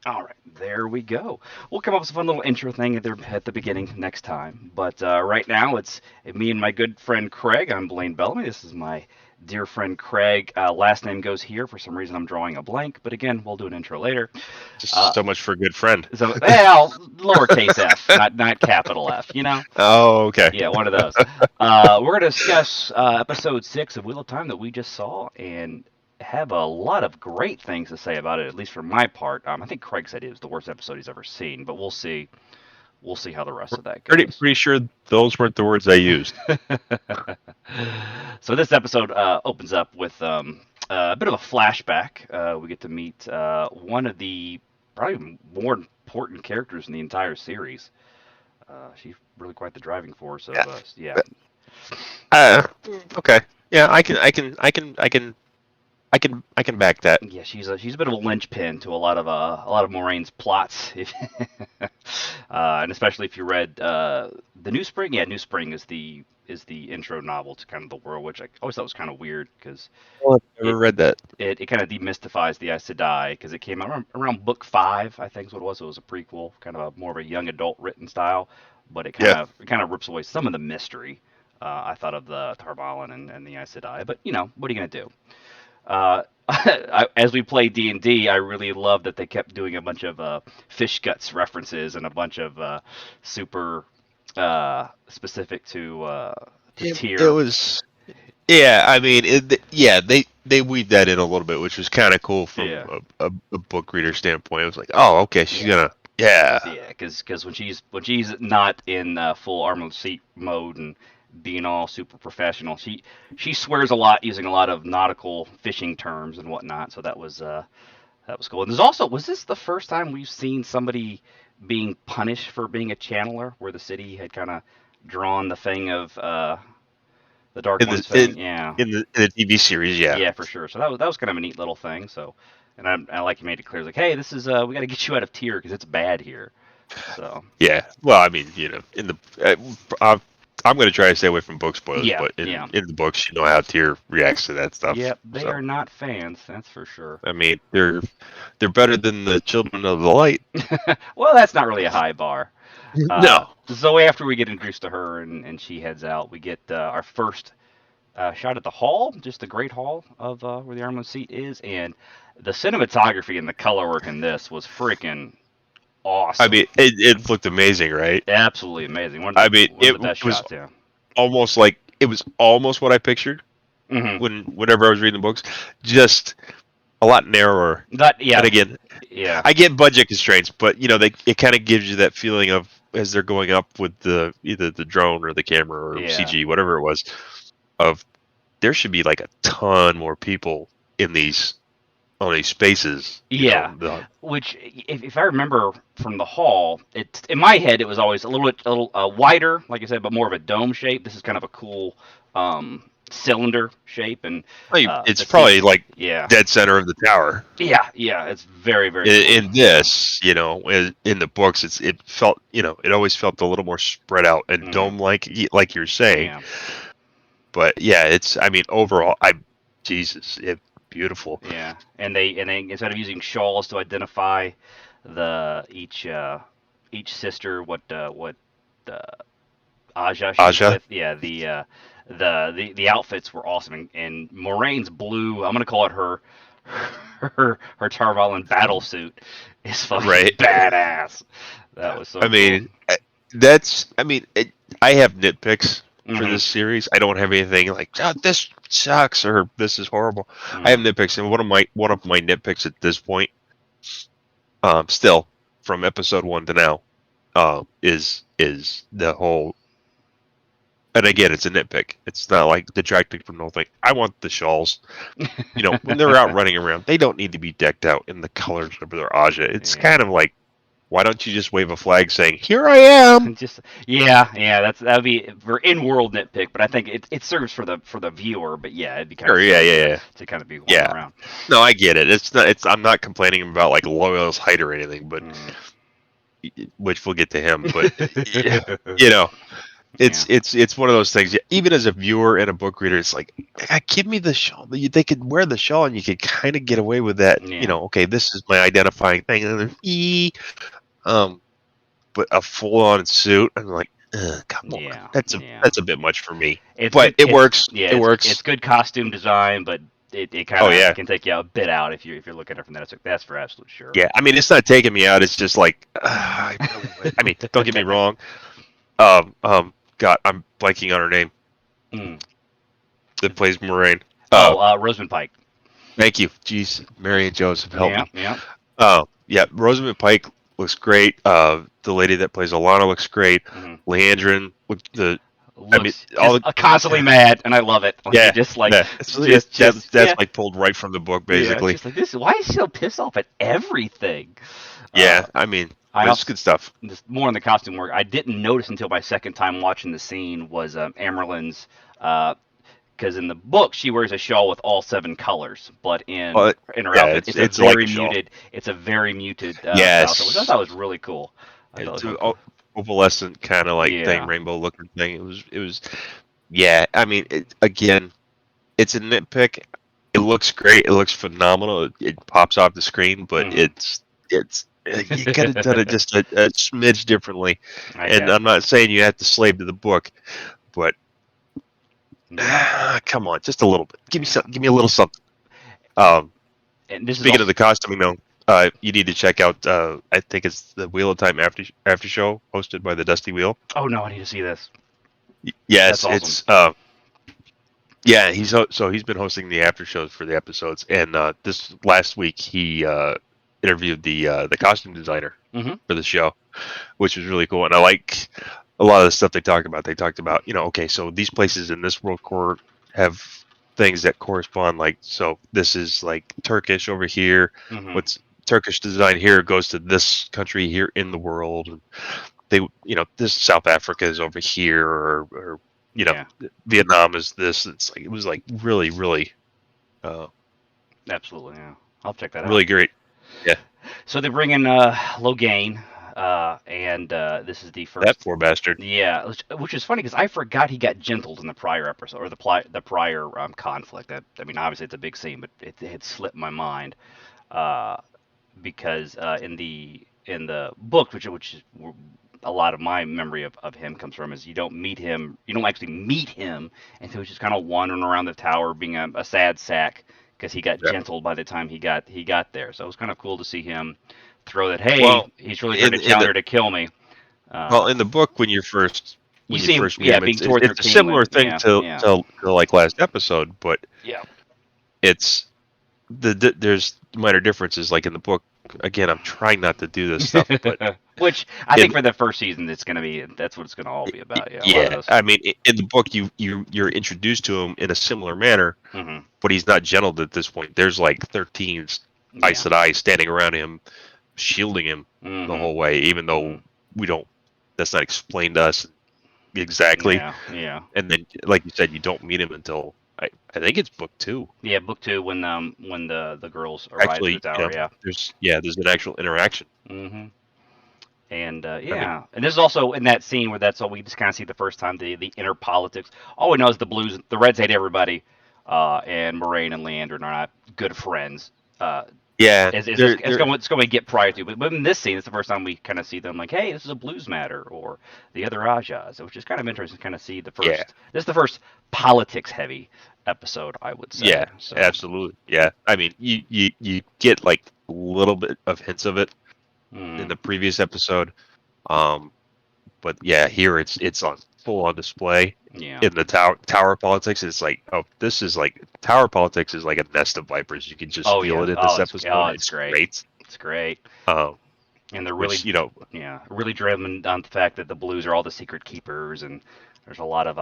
All right, there we go. We'll come up with a fun little intro thing at the beginning next time. But right now, it's me and my good friend Craig. I'm Blaine Bellamy. This is my dear friend Craig. Last name goes here. For some reason, I'm drawing a blank. But again, we'll do an intro later. Uh, Just so much for a good friend. so, well, lowercase f, not capital F. You know? Oh, okay. Yeah, one of those. We're going to discuss episode 6 of Wheel of Time that we just saw and have a lot of great things to say about it, at least for my part. I think Craig said it was the worst episode he's ever seen, but we'll see. We'll see how the rest of that Pretty goes. pretty sure those weren't the words I used. So this episode opens up with a bit of a flashback. We get to meet one of the probably more important characters in the entire series. She's really quite the driving force Yeah. of yeah. Uh, okay. Yeah, I can back that. Yeah, she's a bit of a linchpin to a lot of Moraine's plots, and especially if you read the New Spring. Yeah, New Spring is the intro novel to kind of the world, which I always thought was kind of weird because Well, I've never it read that. it kind of demystifies the Aes Sedai because it came out around book 5, I think is what it was. So it was a prequel, kind of a more of a young adult written style, but Yeah. it kind of rips away some of the mystery. I thought of the Tarvalin and the Aes Sedai, but you know what are you gonna do? As we play D&D, I really love that they kept doing a bunch of fish guts references and a bunch of super specific to It tier. was. Yeah, I mean, yeah, they weaved that in a little bit, which was kind of cool from Yeah, a book reader standpoint. It was like, oh, okay, she's yeah, gonna. Yeah. yeah. Because when she's not in full armor seat mode and being all super professional, she swears a lot using a lot of nautical fishing terms and whatnot. So that was cool. And there's also, was this the first time we've seen somebody being punished for being a channeler, where the city had kind of drawn the thing of the Dark In the One's thing? Yeah, in the TV series, yeah. yeah, for sure. So that was kind of a neat little thing. So, and I like you made it clear, like, hey, this is we got to get you out of tier because it's bad here. So Yeah. Well, I mean, in the I'm going to try to stay away from book spoilers, yeah, but yeah, in the books, you know how Tyr reacts to that stuff. yep. They So, are not fans, that's for sure. I mean, they're better than the Children of the Light. Well, that's not really a high bar. No. So after we get introduced to her and she heads out, we get our first shot at the hall, just the great hall of where the armament seat is, and the cinematography and the color work in this was freaking I awesome. mean, it looked amazing, right? Absolutely amazing. I mean, One of the best was shots, yeah. almost like it was almost what I pictured Mm-hmm. whenever I was reading the books, just a lot narrower. That yeah, And again, yeah, I get budget constraints, but it kind of gives you that feeling of as they're going up with the either the drone or the camera or yeah, CG, whatever it was, of there should be like a ton more people in these on these spaces. yeah. Which, if I remember from the hall, it in my head it was always a little wider, like I said, but more of a dome shape. This is kind of a cool cylinder shape, and It's the seat. probably like Yeah, dead center of the tower. yeah, yeah. It's very cool. In this, in the books, it felt, it always felt a little more spread out and Hmm. dome like you're saying. Yeah, But yeah, I mean, overall, Jesus, beautiful. yeah. And they instead of using shawls to identify the each sister, what uh, Aja she was Aja, with, yeah, the outfits were awesome, and Moraine's blue, I'm gonna call it her Tarvalin battle suit is fucking right? badass. That was I so cool. mean, I mean, I have nitpicks for Hmm. this series. I don't have anything like, oh, this sucks or this is horrible. I have Hmm. nitpicks, and one of my nitpicks at this point, still from episode 1 to now, is the whole. And again, it's a nitpick. It's not like detracting from the whole thing. I want the shawls. When they're out running around, they don't need to be decked out in the colors of their Aja. It's Yeah. kind of like, why don't you just wave a flag saying, "Here I am"? Just yeah, that would be for in-world nitpick, but I think it serves for the viewer. But yeah, it'd be kind of Sure, yeah, silly yeah, yeah, to kind of be going yeah. around. No, I get it. It's not. It's. I'm not complaining about like Loyal's height or anything, but Mm. which we'll get to him. But you know, Yeah. It's one of those things. Even as a viewer and a book reader, it's like, give me the shawl. They could wear the shawl, and you could kind of get away with that. Yeah. Okay, this is my identifying thing. And then, um, but a full on suit, I'm like, come on, Yeah. Yeah. that's a bit much for me. It's But good. it works. Yeah. It It's works. good costume design, but it kind Oh of yeah, can take you a bit out if you're looking at it from that. That's for absolute sure. yeah. I mean, it's not taking me out. It's just like, I really. I mean, don't get me wrong. God, I'm blanking on her name Mm. that plays Moraine. Uh, Oh, Rosamund Pike. Thank you. Jeez, Mary and Joseph, help Yeah. me. Yeah. Yeah, Rosamund Pike looks great. The lady that plays Alana looks great. Hmm. Leandrin, I mean, Looks all just the, constantly mad, and I love it. Like he yeah, just like yeah. That's yeah. like pulled right from the book, Yeah, it's basically. just like this. Why is she so pissed off at everything? Uh, Yeah, I mean, I but it's also good stuff. this more on the costume work. I didn't notice until my second time watching the scene was Amerlin's because in the book she wears a shawl with all seven colors, but Well, in her yeah, outfit it's like a shawl. it's a very muted style shawl, which I Yes, thought was really cool. I thought it it's was really a cool. opalescent kind of like thing, Yeah. rainbow looking thing. It was. Yeah, I mean, again, it's a nitpick. It looks great. It looks phenomenal. It pops off the screen, but Hmm. it's you could have done it just a smidge differently. I And got I'm you. not saying you have to slave to the book, but Yeah. come on, just a little bit. Yeah. Give me a little something. Um, And this is Speaking of also. the costuming, though, you need to check out. I think it's the Wheel of Time after show hosted by the Dusty Wheel. Oh no, I need to see this. That's Yes, awesome. it's yeah, so he's been hosting the after shows for the episodes, and this last week he interviewed the costume designer Hmm. for the show, which was really cool. And I like a lot of the stuff they talked about. They talked about, okay, so these places in this world core have things that correspond. Like, so this is like Turkish over here. Hmm. What's Turkish design here goes to this country here in the world. And they, this South Africa is over here, or you know, Yeah. Vietnam is this. It's like it was like really, really, uh, Absolutely. Yeah. I'll check that out. really great. Yeah, So they bring in Logain, and this is the that first. poor bastard. Yeah, which is funny because I forgot he got gentled in the prior episode or the prior conflict. I mean, obviously it's a big scene, but it had slipped my mind uh, because in the book, which is a lot of my memory of him comes from, is you don't actually meet him, and so he's just kind of wandering around the tower being a sad sack because he got Yeah. gentled by the time he got there. So it was kind of cool to see him throw that. Hey, Well, he's really trying to in challenge the her to kill me. in the book, You when you see him, first meet yeah, him, being towards her it's a king similar when, thing yeah, to yeah, like last episode, but yeah. it's there's minor differences. Like in the book, again, I'm trying not to do this stuff, but Which I think in for the first season, that's what it's gonna all be about. Yeah, a lot of yeah, those. I mean, in the book, you're introduced to him in a similar manner, Hmm. but he's not gentled at this point. There's like 13 Aes Yeah. Sedai standing around him, shielding him the Hmm. whole way, even Hmm. though we don't. That's not explained to us exactly. Yeah. Yeah. And then, like you said, you don't meet him until I think it's book two. Yeah. Book two when the girls arrive to the Actually, tower. Yeah. there's an actual interaction. Hmm. And I mean, yeah, and this is also in that scene where that's all we just kind of see the first time the inner politics. All we know is the Reds hate everybody, and Moraine and Leandrin are not good friends. Uh, yeah, it's going to get prior to, but in this scene, it's the first time we kind of see them like, hey, this is a blues matter, or the other Rajas, which is kind of interesting to kind of see the yeah, first. This is the first politics heavy episode, I would say. yeah, So, absolutely, yeah. I mean, you get like a little bit of hints of it in mm, the previous episode, um, but yeah, here it's on full on display yeah. in the tower politics. It's like, oh, this is like tower politics is like a nest of vipers. You can just Oh feel yeah. it in this episode. It's It's great. great. It's great. Um, And they're really, which yeah, really driven on the fact that the Blues are all the secret keepers, and there's a little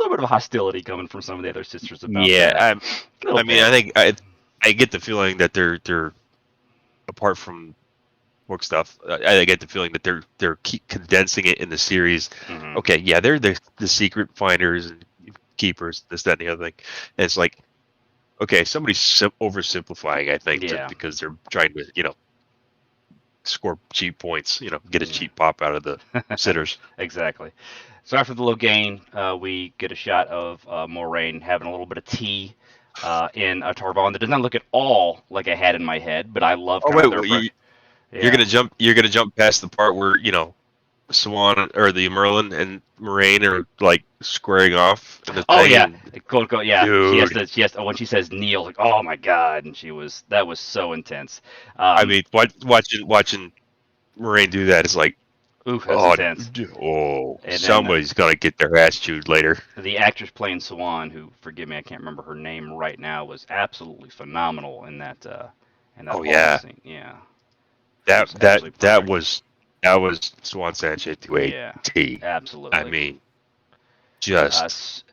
bit of hostility coming from some of the other sisters about yeah, that. A little I mean, bit. I think I get the feeling that they're apart from book stuff. I get the feeling that they're keep condensing it in the series. Hmm. Okay, yeah, they're the secret finders and keepers, this, that, and the other thing. And it's like, okay, somebody's oversimplifying, I think, just Yeah. because they're trying to, score cheap points, get a Yeah. cheap pop out of the sitters. Exactly. So after the Logain, we get a shot of Moraine having a little bit of tea in a Tarvalin that does not look at all like I had in my head, but I love Oh kind of wait, their you're yeah. gonna jump. You're gonna jump past the part where Swan or the Merlin and Moraine are like squaring off in the Oh thing, yeah, and quote unquote. Yeah, dude, she has to, when she says kneel, like oh my god, and that was so intense. I Um, mean, watching Moraine do that is like, ooh, that's oh, intense. And then somebody's gonna get their ass chewed later. the actress playing Swan, who forgive me, I can't remember her name right now, was absolutely phenomenal in that Oh hallway yeah, scene. Yeah, she that was that absolutely that perfect. was that was Swan Sanchez to a Yeah, T. I absolutely. mean, Uh, just S-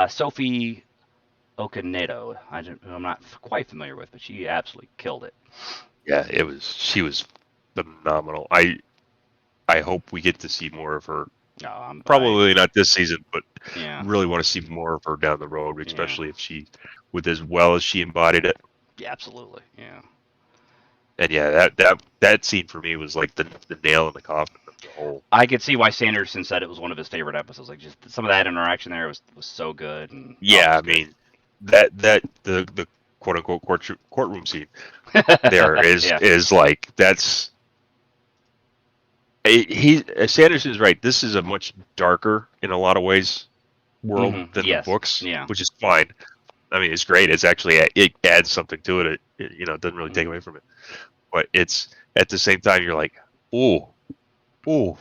Sophie Okanedo, I'm not quite familiar with, but she absolutely killed it. yeah, she was phenomenal. I hope we get to see more of her. No, Probably not this season, but yeah, really want to see more of her down the road, yeah, especially if she, with as well as she embodied it. yeah, absolutely, yeah. And yeah, that scene for me was like the nail in the coffin of the whole. I could see why Sanderson said it was one of his favorite episodes. Like just some of that interaction there was so good, and oh, it Yeah, was I good. mean that the quote unquote courtroom scene there Yeah. is like he Sanderson's right. This is a much darker in a lot of ways world than the Yes. books, Yeah. which is fine. I mean, it's great. It's actually it adds something to it. It doesn't really take Mm-hmm. away from it. But it's at the same time you're like, ooh, ooh.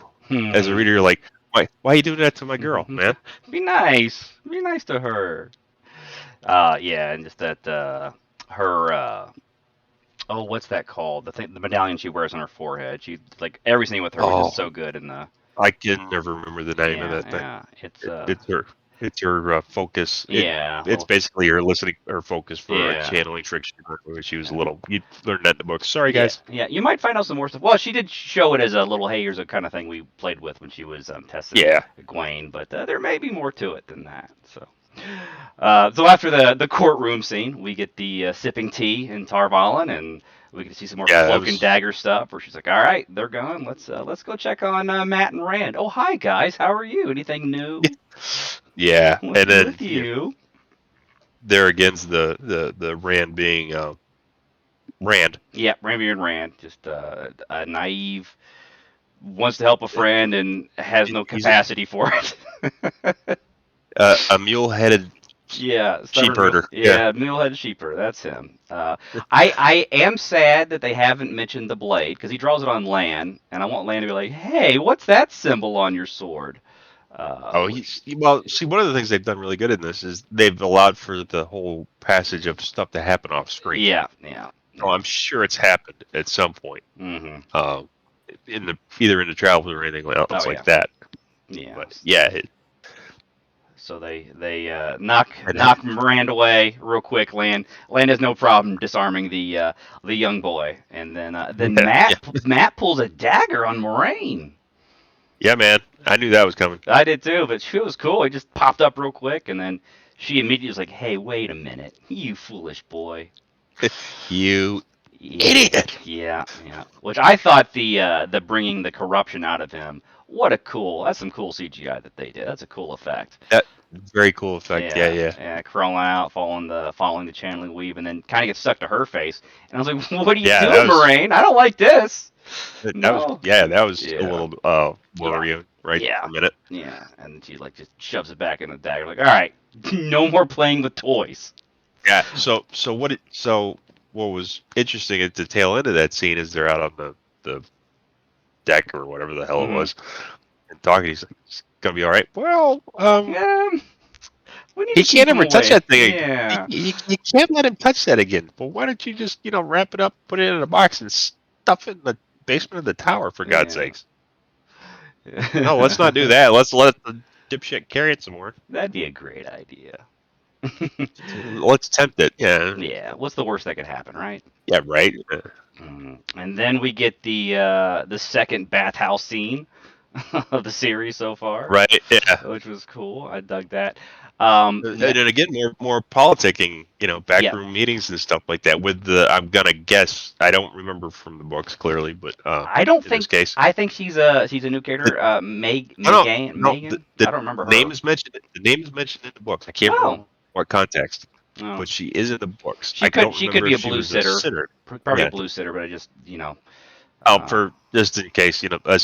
As a Mm-hmm. reader, you're like, why are you doing that to my girl, man? Be nice. Be nice to her. Yeah, and just that her oh, what's that called? The medallion she wears on her forehead. She like everything with her was just Oh, so good in the I can never remember the name of yeah, that thing. yeah. It's It's her focus. yeah, It's basically her listening or focus for a yeah. channeling trick she learned when she was little. You learned that in the book. Sorry, Yeah, guys. yeah. You might find out some more stuff. Well, she did show it as a little, hey, here's a kind of thing we played with when she was testing Yeah, Gwen, but there may be more to it than that. So after the courtroom scene, we get the sipping tea in Tarvalin, and we get to see some more yeah, that cloak and was dagger stuff. Where she's like, "All right, they're gone. Let's go check on Matt and Rand. Oh, hi guys, how are you? Anything new? yeah. What's And new then with you?" there again's the Rand being Rand. Yeah, Rand and Rand, just a naive wants to help a friend and has no He's capacity for it. a mule-headed Yeah, sheep stubborn mule. herder. Yeah, Yeah, mule-headed sheeper. That's him. I am sad that they haven't mentioned the blade because he draws it on Lan, and I want Lan to be like, "Hey, what's that symbol on your sword?" Oh, Which, well. See, one of the things they've done really good in this is they've allowed for the whole passage of stuff to happen off screen. yeah, yeah, Oh, yeah. I'm sure it's happened at some point, Hmm. um, in the either in the travels or anything Oh else like yeah, that. yeah. But yeah, So they knock it knock Miranda away real quick. Lan has no problem disarming the young boy, and then yeah, yeah, Matt pulls a dagger on Moraine. yeah, man. I knew that was coming. I did too, but she was cool. He just popped up real quick, and then she immediately was like, "Hey, wait a minute, you foolish boy." You Yeah, idiot. yeah, yeah. Which I thought the bringing the corruption out of him. That's some cool CGI that they did. That's a cool effect. That very cool effect. Yeah, Yeah, yeah, yeah, crawling out, following the channeling weave, and then kind of gets stuck to her face. And I was like, "What are you yeah. doing, Moraine? I don't like this." No. that was a Yeah, little yeah, worrying, right, for yeah, a minute. yeah. And she like just shoves it back in the dagger. Like, all right, no more playing with toys. Yeah. So what was interesting at the tail end of that scene is they're out on the deck or whatever the hell it Hmm. was and talking. He's like, "It's gonna be all right." Well, Yeah, we need he to keep can't him ever touch away. that thing. Yeah. You can't let him touch that again. Well, why don't you just wrap it up, put it in a box, and stuff it in the basement of the tower for God's Yeah. sakes? No, let's not do that. Let's let the dipshit carry it some more. That'd be a great idea. Let's tempt it. Yeah, Yeah. What's the worst that could happen, right? yeah, right. And then we get the second bathhouse scene. of the series so far, right? Yeah. which was cool. I dug that. And then again, more politicking, Yeah, backroom meetings and stuff like that. With I'm gonna guess, I don't remember from the books clearly, but I don't in this think. case, I think she's a new the, character. no, no, Megan. the I don't remember name her. is mentioned. The name is mentioned in the books. I can't remember Oh, what context, oh. but she is in the books. She I could don't she could remember be if a she blue was a sitter, sitter. probably a Yeah. blue sitter, but I just uh, For just in case, a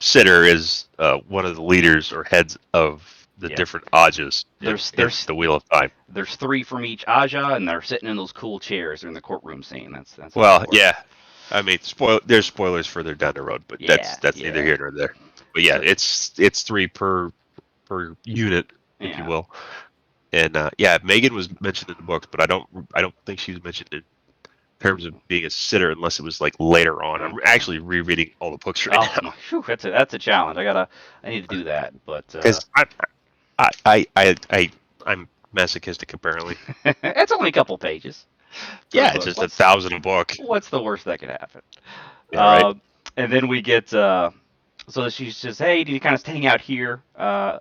sitter is one of the leaders or heads of the yeah. different Ajas There's in there's the Wheel of Time. there's three from each Aja, and they're sitting in those cool chairs. They're in the courtroom scene. That's how Well, that yeah. works. I mean, there's spoilers further down the road, but Yeah, that's neither yeah. here nor there. But yeah, So it's three per unit, if you yeah. will. And yeah, Megan was mentioned in the books, but I don't think she was mentioned in terms of being a sitter unless it was like later on. I'm Okay. actually rereading all the books right Oh now my, whew, that's a challenge. I need to do that, but because I'm masochistic apparently. it's only a couple pages for a Yeah, it's book. just 1,000 a book. What's the worst that could happen? Yeah, right. Uh, and then we get so she says, "Hey, do you kind of hang out here?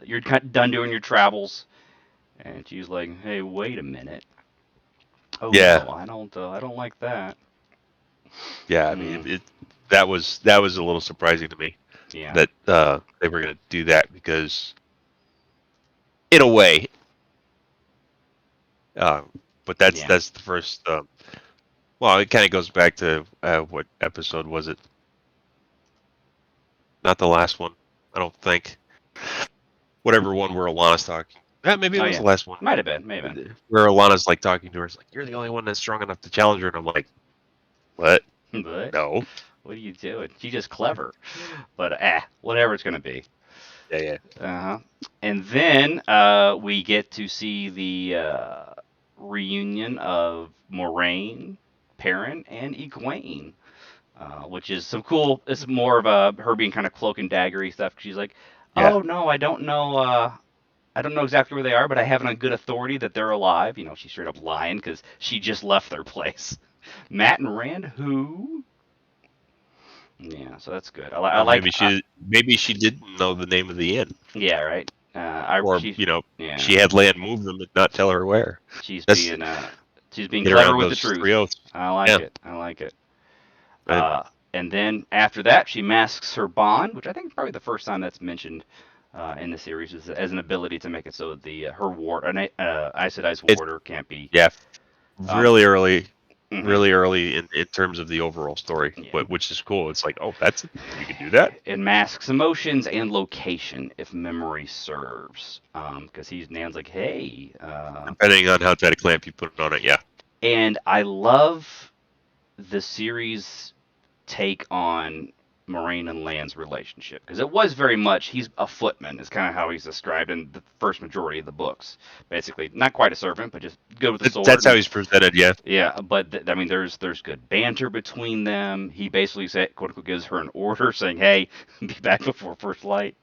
You're done doing your travels." And she's like, "Hey, wait a minute. Oh Yeah, no, I don't like that." yeah. I mean, Mm, that was a little surprising to me yeah, that they were going to do that because in a way, uh, but that's yeah. that's the first. Well, it kind of goes back to what episode was it? Not the last one, I don't think. Whatever one where Alana's talking. Yeah, maybe it Oh was yeah, the last one. might have been, maybe. Where Alana's like talking to her, it's like, "You're the only one that's strong enough to challenge her," and I'm like, "What? But No." what are you doing? She's just clever. But whatever it's gonna be. Yeah, yeah, Uh-huh. And then we get to see the reunion of Moraine, Perrin, and Egwene, which is some cool. It's more of her being kind of cloak and daggery stuff. She's like, yeah, "Oh no, I don't know. I don't know exactly where they are, but I have it on good authority that they're alive." She's straight up lying because she just left their place. Matt and Rand, who? Yeah, so that's good. I or like. maybe she didn't know the name of the inn, Yeah, right. I or she she yeah. had Land move them and not tell her where. She's That's being uh she's being get clever around with the those three truth. oaths. I like Yeah, it. I like it. and And then after that, she masks her bond, which I think is probably the first time that's mentioned in the series as an ability to make it so that the her ward, an Aes Sedai's it's warder can't be. yeah, Um, hmm really early in terms of the overall story, Yeah. but which is cool. It's like, oh, that's you can do that. It masks emotions and location if memory serves. Because Nan's like, hey, Depending on how tight a clamp you put on it, yeah, and I love the series take on Moraine and Land's relationship because it was very much he's a footman is kind of how he's described in the first majority of the books. Basically, not quite a servant, but just good with the sword. that's how And he's presented. Yeah, yeah, but I mean, there's good banter between them. He basically said, quote unquote, gives her an order saying, "Hey, be back before first light."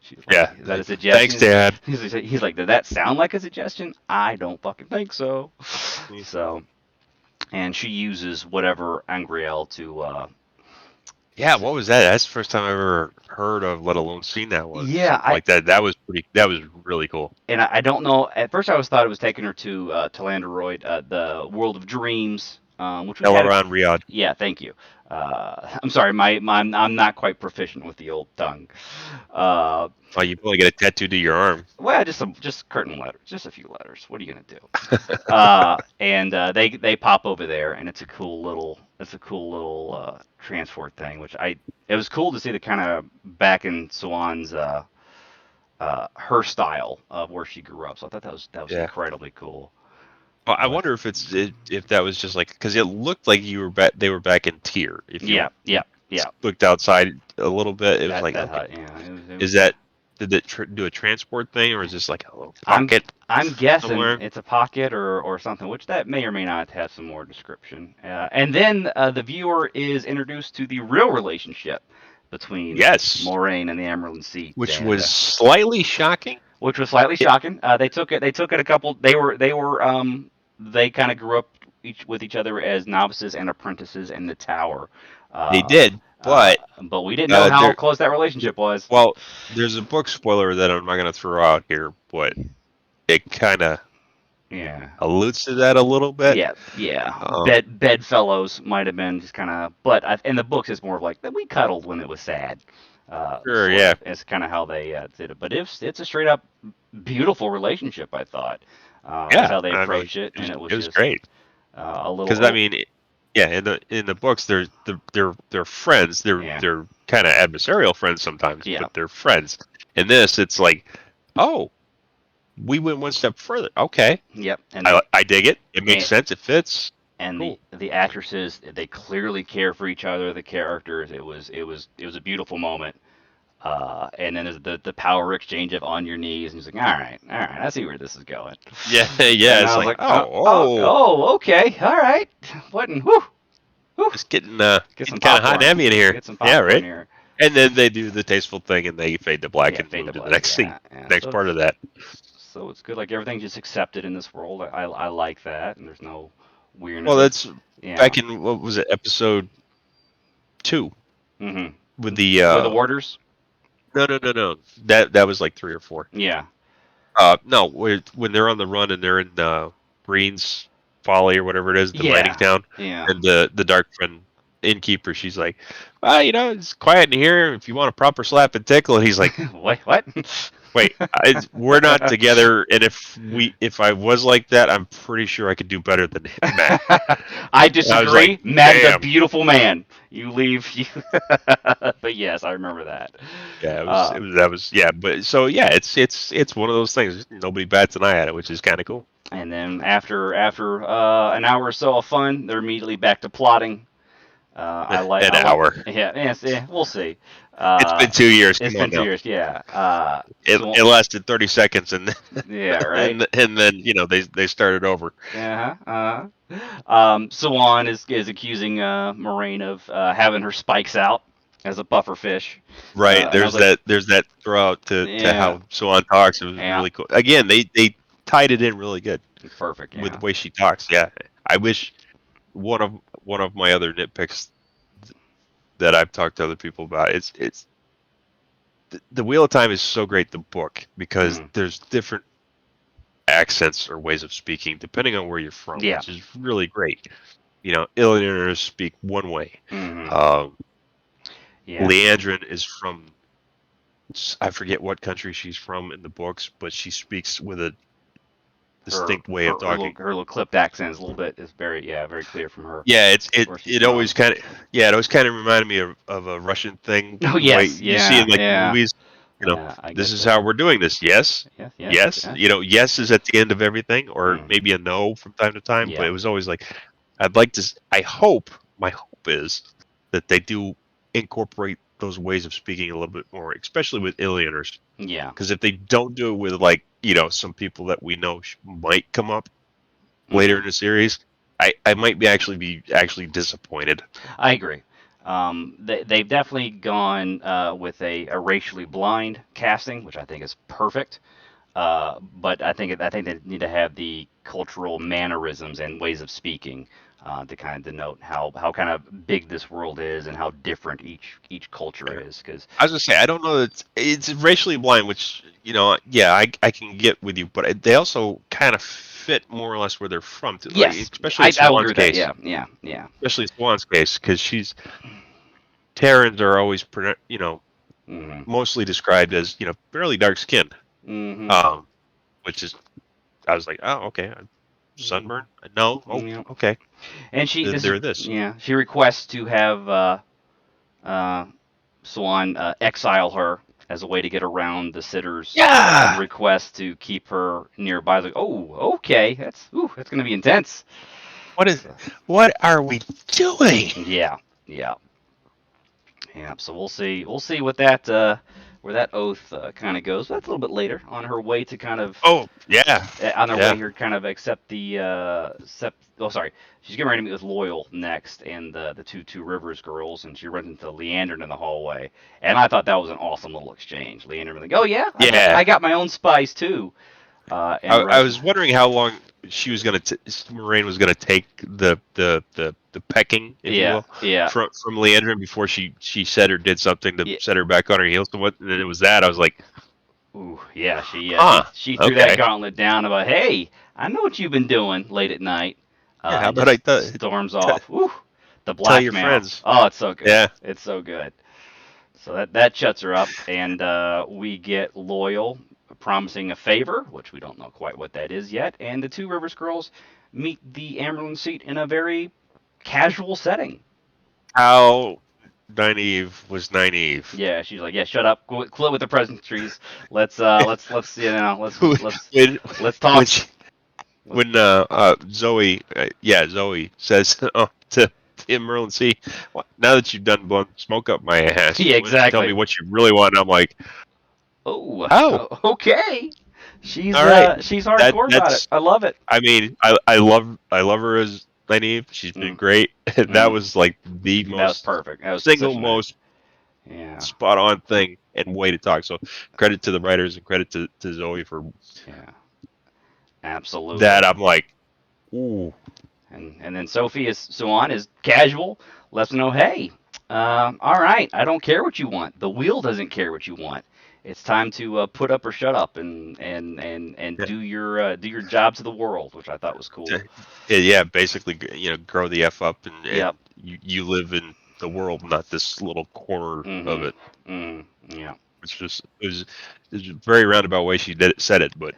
She's like, yeah. "Is that a Like, thanks, suggestion?" Dad. He's like, "Did that sound like a suggestion? I don't fucking think so." So, and she uses whatever Angriel to Yeah, what was that? That's the first time I ever heard of, let alone seen that was yeah, something like that. That was pretty. That was really cool. I don't know. At first, I always thought it was taking her to Talandroid, the World of Dreams, which we had. Elaron Riyadh. Yeah, thank you. I'm sorry, I'm not quite proficient with the old tongue. Uh, Oh, you probably get a tattoo to your arm. well, just curtain letters, just a few letters. What are you gonna do? And they pop over there, and it's a cool little transport thing. It was cool to see the kind of back in Swan's her style of where she grew up. So I thought that was Yeah. incredibly cool. Well, I But wonder if that was just like because it looked like you were back. They were back in tier. If yeah, you yeah, yeah. looked outside a little bit, it was like, That okay, hut, yeah. It was is that did it do a transport thing or is this like a little I'm pocket I'm guessing somewhere? it's a pocket or something, which that may or may not have some more description. And then the viewer is introduced to the real relationship between Yes, Moraine and the Emerald Seat, which and was slightly shocking. which was slightly It, shocking. They took it a couple. They kind of grew up. with each other as novices and apprentices in the tower. They Uh, did, but but we didn't know how there, close that relationship was. well, there's a book spoiler that I'm not going to throw out here, but it kind of Yeah. alludes to that a little bit. Yeah, yeah. Um, Bedfellows might have been just kind of, but in the books it's more of like that we cuddled when it was sad, sure, sort yeah, of. It's kind of how they did it. But it's a straight up beautiful relationship. I thought is yeah. how they I know approached it, and it was it was just great a little. because I mean, yeah, in the books, they're friends. Yeah, They're kind of adversarial friends sometimes, yeah, but they're friends. In this, it's like, oh, we went one step further. Okay, yep. And the I dig it. It makes and, sense. It fits. and Cool. the actresses, they clearly care for each other. The characters, it was a beautiful moment. And then there's the power exchange of on your knees, and he's like, all right, I see where this is going. Yeah, yeah. And It's I was like, like, okay, all right. What? Whew, whew. it's Get some getting kind of hot and popcorn. heavy in here. Get some Yeah, popcorn right. here. And then they do the tasteful thing, and they fade to black Yeah, and fade to move to the black. next scene, Yeah, yeah. next part of that. So it's good. Like everything's just accepted in this world. I like that, and there's no weirdness. Well, that's Yeah. back in what was it, episode 2 Mhm. with the With the warders. no. That was like 3 or 4. Yeah. No, when they're on the run and they're in Green's Folly or whatever it is, the mining Yeah. town, Yeah. and the dark friend innkeeper, she's like, well, it's quiet in here. If you want a proper slap and tickle, and he's like, What? What? wait, we're not together, and if I was like that, I'm pretty sure I could do better than Matt. I I was like, disagree. Matt is a damn. beautiful man. You leave. You but yes, I remember that. Yeah, Uh, that was yeah, but so yeah, it's one of those things. Nobody bats an eye at it, which is kind of cool. and then after an hour or so of fun, they're immediately back to plotting. An I like hour. yeah, we'll see. It's been 2 years. It's Come on been two now. years, yeah. So It lasted 30 seconds, and yeah, right. and then they started over. Uh-huh. Swan is accusing Moraine of having her spikes out as a puffer fish. Right. And I was like, There's that throw out to yeah, how Swan talks. It was yeah, really cool. Again, they tied it in really good perfect, with the yeah. way she talks. Yeah. I wish one of my other nitpicks that I've talked to other people about. It's the Wheel of Time is so great, the book, because Mm, there's different accents or ways of speaking depending on where you're from, yeah. which is really great. Illinois speak one way. Hmm. Um, Yeah. Leandrin is from, I forget what country she's from in the books, but she speaks with a Her distinct way of talking. her little clipped accent is a little bit is very clear from her Yeah, where she's from. it always kind of reminded me of a Russian thing, Oh the way yes, you see yeah, in like yeah, movies. yeah. I This get is that. how we're doing this. Yes, Yes, yes, yes. yes. Yes is at the end of everything, or Mm, maybe a no from time to time. But yeah, it was always like, I'd like to. I hope my hope is that they do incorporate those ways of speaking a little bit more, especially with alieners. yeah. Because if they don't do it with some people that we know might come up later Hmm. in the series, I might be actually disappointed. I agree. They've definitely gone with a racially blind casting, which I think is perfect. But I think they need to have the cultural mannerisms and ways of speaking to kind of denote how kind of big this world is and how different each culture is. Because I was gonna say I don't know that it's racially blind, which yeah, I can get with you, but they also kind of fit more or less where they're from, too. Like yes, especially in I will agree Swan's with that. case, Yeah, yeah, yeah. because she's Terrans are always Hmm. mostly described as fairly dark skinned, Hmm. um, which is I was like, oh, okay, sunburn, no, oh, Yeah. okay, And she then this is they're this, yeah she requests to have uh, Swan exile her as a way to get around the sitter's yeah. request to keep her nearby. I was like, oh, okay, that's gonna be intense. What is So, what are we doing? yeah, yeah, yeah. So we'll see what that where that oath kind of goes. That's a little bit later on her way to kind of Oh yeah, on their way yeah. here, kind of accept the accept. Oh, sorry, she's getting ready to meet with Loyal next, and the two Rivers girls, and she runs into Leander in the hallway, and I thought that was an awesome little exchange. Leander was like, "Oh yeah, Yeah, I got my own spies too," And I Res- was wondering how long she was going to Moraine was going to take the pecking, if you yeah, will, yeah, from Leandrin before she said or did something to yeah. set her back on her heels. And what and it was that I was like, Ooh, yeah. huh, She threw that okay, gauntlet down about, hey, I know what you've been doing late at night, yeah. How and about I just storms off. Ooh, the tell your blackmail. friends? Oh, it's so good. Yeah, It's so good. So that shuts her up, and we get Loyal promising a favor, which we don't know quite what that is yet, and the two Rivers girls meet the Amerlin seat in a very casual setting. how naive was naive? Yeah, she's like, yeah, shut up, quit with the pleasantries. Let's when let's when talk. she, Let's, when Zoe, Zoe says to Merlin, see, now that you've done blown smoke up my ass, yeah, why don't you tell me exactly. what you really want? And I'm like, Oh, oh, okay. all right. She's That hardcore about it. that's. I love it. I mean, I love her as Nynaeve. She's been Mm, great. That mm. was like the That was most perfect. That was single such a nice. most Yeah, spot on thing and way to talk. So credit to the writers and credit to Zoe for yeah, absolutely. that. I'm like, ooh, And then Sophie is Swan is casual, lets them know, hey, all right, I don't care what you want. The wheel doesn't care what you want. It's time to put up or shut up and yeah, do your job to the world, which I thought was cool. yeah, basically, grow the f up Yep. and you live in the world, not this little corner of it. Mm-hmm. Mm, yeah. It's just it was a very roundabout way she did it, said it, but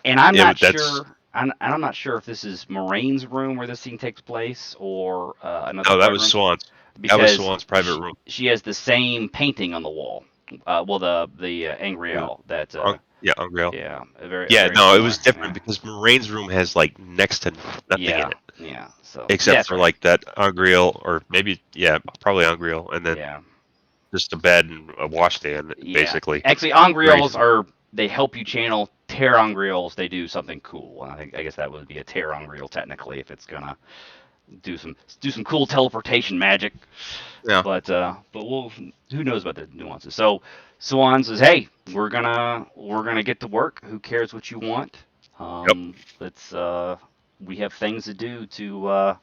And I'm not that's sure. I'm not sure if this is Moraine's room where this scene takes place or another no, that private was room Swan's. That was because Swan's private room. she has the same painting on the wall. Well, the Angriel that Yeah, Unreal. yeah, Yeah, very no, it was similar. different Yeah, because Moraine's room has like next to nothing in yeah, it yeah. So except that's for right. like that Unreal or maybe yeah, probably Unreal, and then Yeah, just a bed and a washstand yeah. basically. Actually, Very Angriels are they help you channel Terra Angriels. They do something cool. I guess that would be a Terra Angriel technically if it's gonna do some cool teleportation magic. yeah. But we'll who knows about the nuances. So Swan says, "Hey, we're gonna get to work. Who cares what you want? Yep. Let's we have things to do to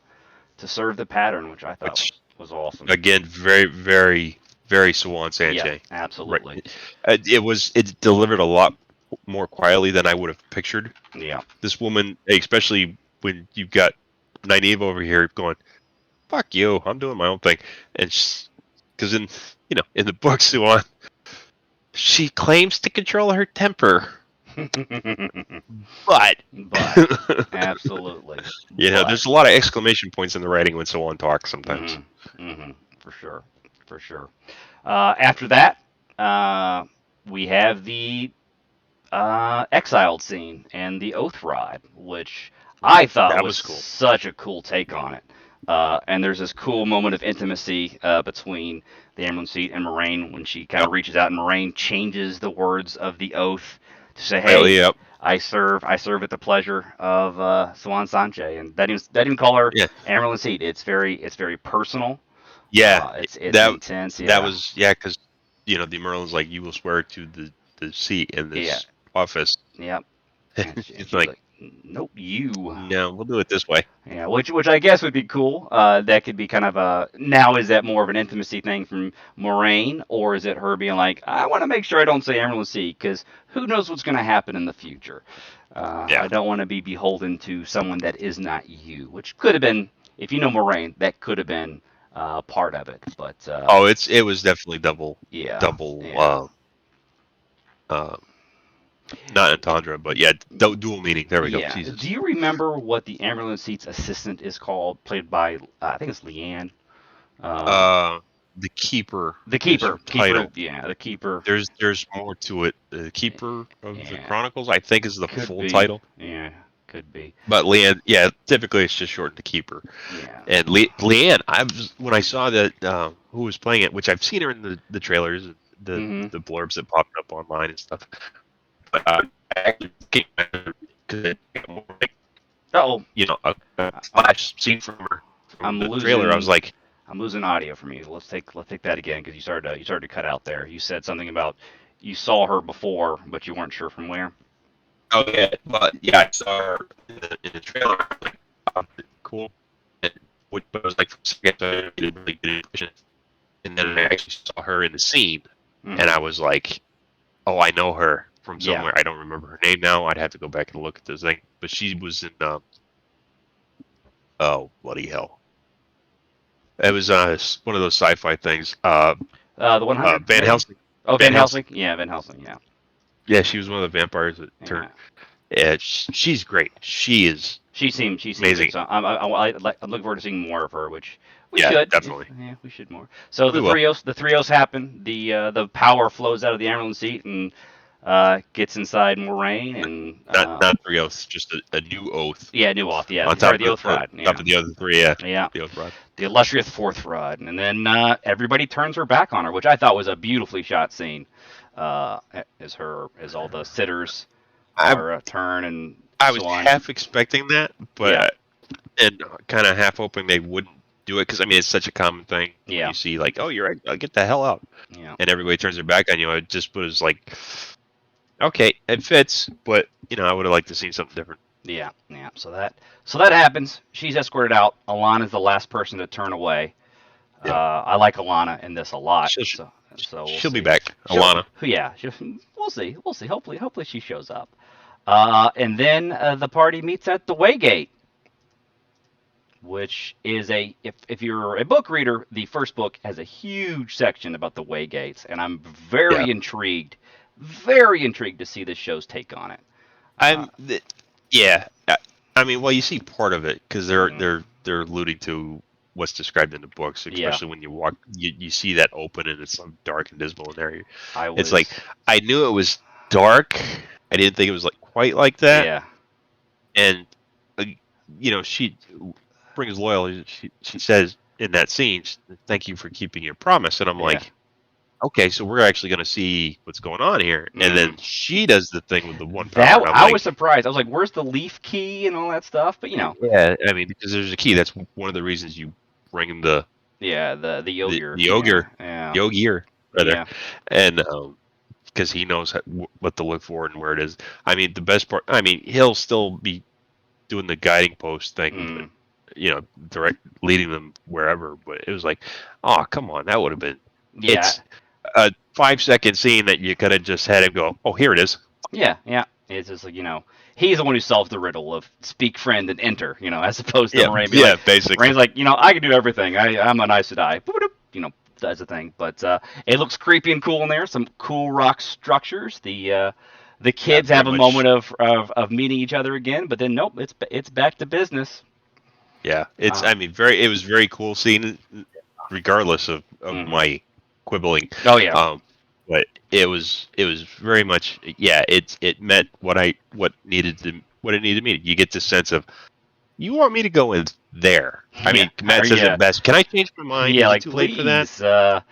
serve the pattern, which I thought Which was awesome. again, very Swan Yeah, Sanjay. Right. absolutely. It delivered a lot more quietly than I would have pictured. Yeah, This woman, especially when you've got Nynaeve over here going, "Fuck you, I'm doing my own thing," and because in in the book, Swan, she claims to control her temper, but but absolutely, but there's a lot of exclamation points in the writing when Swan talks sometimes. for sure, for sure. After that, we have the exiled scene and the oath rod, which I thought That was was cool. such a cool take on it. And there's this cool moment of intimacy between the Emerald Seat and Moraine when she kind Yep. of reaches out and Moraine changes the words of the oath to say, "Hey, Lately, yep. I serve at the pleasure of Swan Sanche," and that even call her Yeah. Emerald Seat. It's very personal. Yeah. It's That intense. that Yeah, was yeah, because the Merlin's like, you will swear to the seat in yeah, this office. yep. And It's she's like, like, "Nope, you." no, we'll do it this way. Yeah, which I guess would be cool. That could be kind of a now is that more of an intimacy thing from Moraine, or is it her being like, I want to make sure I don't say Emerald Sea because who knows what's going to happen in the future. Yeah. I don't want to be beholden to someone that is not you, which could have been if you know Moraine, that could have been part of it. But Oh, it was definitely yeah, double yeah, uh not entendre, but yeah, dual meaning. There we go. yeah. Do Jesus. you remember what the Emerald Seat's assistant is called? Played by I think it's Leanne. Um, Uh, the keeper The is her keeper, title. yeah, the keeper, There's more to it. The keeper of the yeah, Chronicles, I think, is the could full be, title. yeah, could be, But Leanne, yeah, typically it's just shortened to keeper. yeah, And Leanne, when I saw that who was playing it, which I've seen her in the trailers, the mm-hmm. the blurbs that popped up online and stuff. But I actually because Oh, a I'm flash scene from her from I'm the trailer. I was losing like, I'm losing audio from you. Let's take that again because you started to cut out there. You said something about you saw her before, but you weren't sure from where. Oh yeah, but yeah, I saw her in the trailer. I'm like, oh, cool. And but it was like from second to I didn't really get impression. And then I Mm, actually saw her in the scene, and mm-hmm. I was like, oh, I know her from Yeah. somewhere. I don't remember her name now. I'd have to go back and look at this thing. But she was in oh bloody hell! It was one of those sci-fi things. The 100 Van maybe. Helsing. Oh, Van Van Helsing. Helsing. Yeah, Van Helsing. Yeah. Yeah, she was one of the vampires that turned. Yeah. Yeah, she's great. She is She seemed good. amazing. So I'm looking forward to seeing more of her, which we Yeah, should. definitely. Yeah, we should more. So We will. the three O's happen. The power flows out of the Emerald seat and gets inside Moraine and Not three oaths, just a new oath yeah, new oath. Yeah, on sorry, top the oath of rod. top Yeah, of the other three. Yeah, yeah, the oath rod. the illustrious fourth rod, and then everybody turns her back on her, which I thought was a beautifully shot scene. As all the sitters I are turn and I was so on. half expecting that, Yeah, but and kind of half hoping they wouldn't do it because I mean it's such a common thing when yeah, you see like, oh, you're right, get the hell out, yeah. and everybody turns their back on you. It just was like, okay, it fits, but I would have liked to see something different. Yeah, yeah. So that happens. She's escorted out. Alana's the last person to turn away. Yeah, I like Alana in this a lot. she'll So we'll she'll be see. back, She'll Alana. yeah. We'll see. We'll see. Hopefully she shows up. And then the party meets at the Waygate, which is if you're a book reader, the first book has a huge section about the Waygates, and I'm Yeah, very intrigued to see this show's take on it. Uh, I'm. Yeah, I mean, well, you see part of it because mm, they're alluding to what's described in the books, yeah, especially when you walk, you see that open and it's so dark and dismal in there. I It's like was I knew it was dark. I didn't think it was like quite like that. yeah, And uh, she brings loyal. She says in that scene, "Thank you for keeping your promise." And I'm yeah. like, okay, so we're actually going to see what's going on here. And Mm. then she does the thing with the one power, That and I'm I was like, surprised. I was like, "Where's the leaf key and all that stuff?" But yeah, I mean, because there's a key. That's one of the reasons you bring yeah, the the Yogurt. Yeah, ogre, yeah, the ogier, rather, yeah. and because he knows what to look for and where it is. I mean, the best part. I mean, he'll still be doing the guiding post thing, but Mm. direct leading them wherever. But it was like, oh, come on, that would have been. Yeah, It's a 5 second scene that you could have just had him go, oh, here it is. yeah, yeah. It's just like he's the one who solves the riddle of speak friend and enter. As opposed to Yeah, Moraine being yeah, like, basically. Moraine's like, I can do everything. I'm an Aes Sedai. Boop-a-doop, That's the thing. But it looks creepy and cool in there. Some cool rock structures. The Yeah, kids very have a moment much. of meeting each other again, but then nope, it's back to business. Yeah, it's. Uh, I mean, very. It was very cool seeing, regardless of hmm my quibbling. Oh yeah, Um, but it was very much. Yeah, it met what it needed to meet. You get the sense of you want me to go in there. I yeah, mean, Matt says yeah, it best. Can I change my mind? yeah. Is it Like too late for that? please, I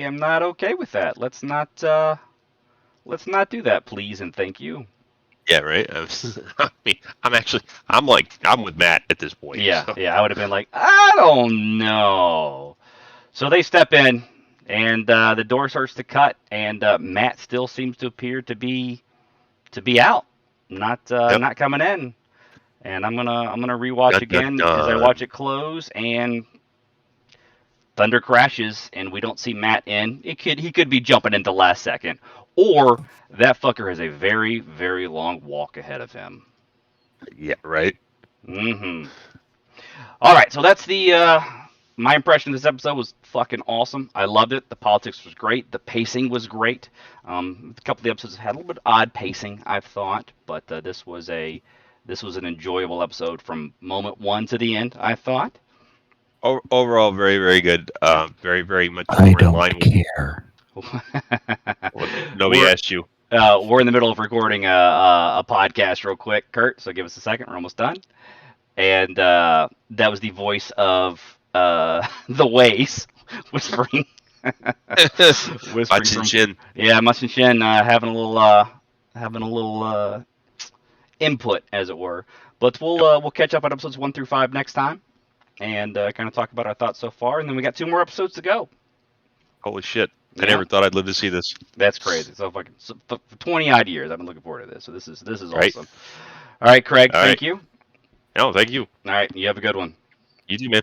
am not okay with that. Let's not do that, please and thank you. Yeah, right. I mean, I'm with Matt at this point. Yeah, So yeah. I would have been like, I don't know. So they step in, and the door starts to cut, and Matt still seems to appear to be out, yep. not coming in. And I'm gonna rewatch Dun, dun, again because I watch dun. it close, and thunder crashes, and we don't see Matt in. He could be jumping into last second, or that fucker has a very very long walk ahead of him. Yeah, right. Mm-hmm. All right, so that's the my impression of this episode was fucking awesome. I loved it. The politics was great. The pacing was great. A couple of the episodes had a little bit odd pacing, I thought, but this was an enjoyable episode from moment one to the end. I thought. Overall, very, very good. Yeah. Very, very much I more in don't line with care. what nobody we're asked you. we're in the middle of recording a podcast real quick, Kurt. So give us a second. We're almost done. And that was the voice of the Ways whispering, whispering Hudson from Shin. yeah, Must and Shin having a little input, as it were. But Yep. we'll catch up on episodes 1 through 5 next time, and kind of talk about our thoughts so far. And then we got 2 more episodes to go. Holy shit. I Yeah, never thought I'd live to see this. that's crazy. For 20 odd years, I've been looking forward to this. So this is Right? awesome. All right, Craig. All right. Thank you. No, thank you. All right, you have a good one. You too, man.